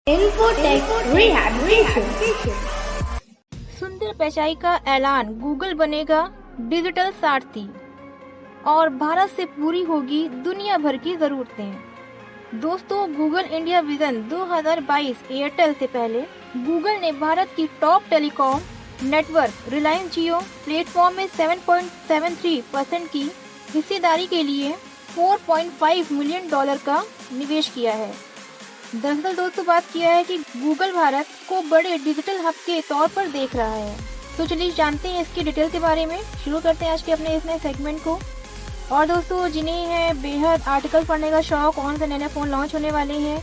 Infotech rehabilitation. सुंदर पिचाई का ऐलान, गूगल बनेगा डिजिटल सारथी और भारत से पूरी होगी दुनिया भर की जरूरतें। दोस्तों, गूगल इंडिया विजन 2022 एयरटेल से पहले गूगल ने भारत की टॉप टेलीकॉम नेटवर्क रिलायंस जियो प्लेटफॉर्म में 7.73% की हिस्सेदारी के लिए $4.5 मिलियन का निवेश किया है। दरअसल दोस्तों, बात किया है कि गूगल भारत को बड़े डिजिटल हब के तौर पर देख रहा है। तो चलिए जानते हैं इसकी डिटेल के बारे में। शुरू करते हैं आज के अपने इस नए सेगमेंट को। और दोस्तों, जिन्हें है बेहद आर्टिकल पढ़ने का शौक, कौन से नए नए फ़ोन लॉन्च होने वाले हैं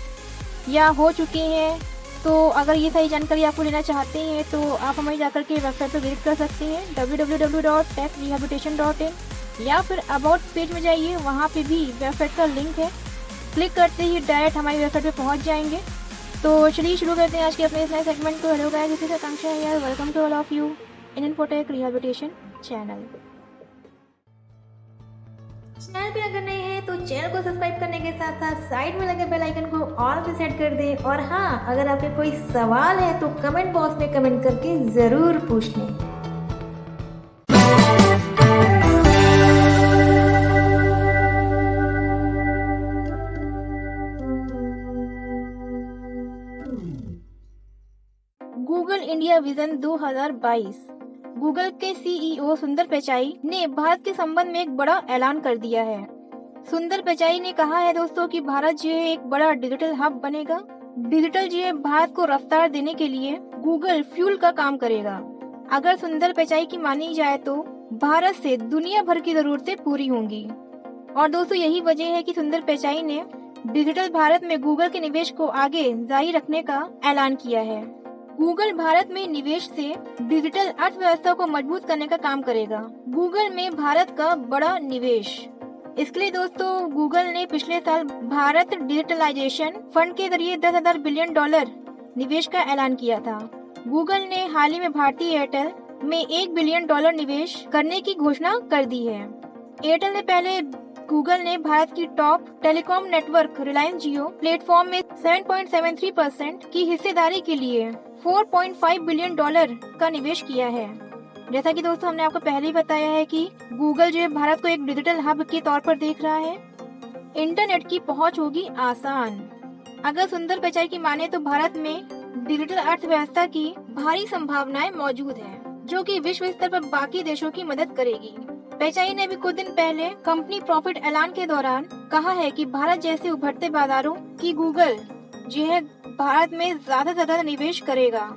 या हो चुके हैं, तो अगर ये सारी जानकारी आपको लेना चाहते हैं तो आप हमें जाकर के वेबसाइट पर विजिट कर सकते हैं www.techrehabilitation.in, या फिर अबाउट पेज में जाइए, वहाँ पे भी वेबसाइट का लिंक है। क्लिक करते ही डायरेक्ट हमारी वेबसाइट पे पहुँच जाएंगे। तो चलिए शुरू करते हैं आज के अपने इस नए सेगमेंट को। Hello guys, this is Akanksha here, welcome to all of you in Infotech rehabilitation channel पे अगर नए हैं तो चैनल को सब्सक्राइब करने के साथ साथ साइड में लगे बेल आइकन को ऑल पे सेट कर दें। और हाँ, अगर आपके कोई सवाल है तो कमेंट बॉक्स में कमेंट करके जरूर पूछ लें। Google India vision 2022। गूगल के सीईओ सुंदर पिचाई ने भारत के संबंध में एक बड़ा ऐलान कर दिया है। सुंदर पिचाई ने कहा है दोस्तों कि भारत जो है एक बड़ा डिजिटल हब बनेगा। डिजिटल जो है भारत को रफ्तार देने के लिए गूगल फ्यूल का काम करेगा। अगर सुंदर पिचाई की मानी जाए तो भारत से दुनिया भर की जरूरतें पूरी होंगी। और दोस्तों, यही वजह है कि सुंदर पिचाई ने डिजिटल भारत में गूगल के निवेश को आगे जारी रखने का ऐलान किया है। गूगल भारत में निवेश से डिजिटल अर्थव्यवस्था को मजबूत करने का काम करेगा। गूगल में भारत का बड़ा निवेश। इसके लिए दोस्तों, गूगल ने पिछले साल भारत डिजिटलाइजेशन फंड के जरिए $10,000 बिलियन निवेश का ऐलान किया था। गूगल ने हाल ही में भारतीय एयरटेल में $1 बिलियन निवेश करने की घोषणा कर दी है। एयरटेल ने पहले गूगल ने भारत की टॉप टेलीकॉम नेटवर्क रिलायंस जियो प्लेटफॉर्म में 7.73% की हिस्सेदारी के लिए $4.5 बिलियन का निवेश किया है। जैसा कि दोस्तों हमने आपको पहले ही बताया है कि गूगल जो है भारत को एक डिजिटल हब के तौर पर देख रहा है। इंटरनेट की पहुंच होगी आसान। अगर सुंदर पिचाई की माने तो भारत में डिजिटल अर्थव्यवस्था की भारी संभावनाएं मौजूद हैं, जो कि विश्व स्तर पर बाकी देशों की मदद करेगी। पिचाई ने भी कुछ दिन पहले कंपनी प्रॉफिट ऐलान के दौरान कहा है कि भारत जैसे उभरते बाजारों की गूगल जो है भारत में ज्यादा से ज्यादा निवेश करेगा,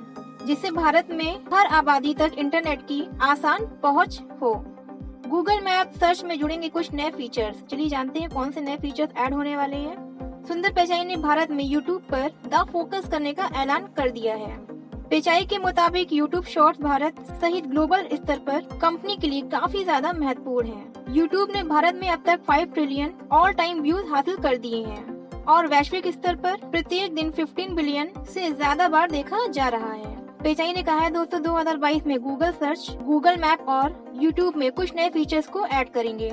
जिससे भारत में हर आबादी तक इंटरनेट की आसान पहुंच हो। गूगल मैप सर्च में जुड़ेंगे कुछ नए फीचर्स। चलिए जानते हैं कौन से नए फीचर्स ऐड होने वाले हैं। सुंदर पिचाई ने भारत में यूट्यूब पर द फोकस करने का ऐलान कर दिया है। पिचाई के मुताबिक यूट्यूब शॉर्ट्स भारत सहित ग्लोबल स्तर पर कंपनी के लिए काफी ज्यादा महत्वपूर्ण है। यूट्यूब ने भारत में अब तक 5 ट्रिलियन ऑल टाइम व्यूज हासिल कर दिए हैं और वैश्विक स्तर पर प्रत्येक दिन 15 बिलियन से ज्यादा बार देखा जा रहा है। पिचाई ने कहा है दोस्तों 2022 में गूगल सर्च, गूगल मैप और यूट्यूब में कुछ नए फीचर्स को ऐड करेंगे।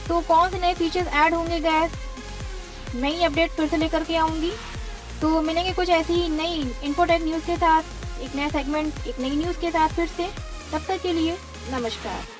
तो कौन से नए फीचर्स ऐड होंगे गाइस, नई अपडेट फिर से लेकर के आऊंगी। तो मिलेंगे कुछ ऐसी ही नई इन्फोटेक न्यूज के साथ, एक नया सेगमेंट, एक नई न्यूज के साथ फिर से। तब तक के लिए नमस्कार।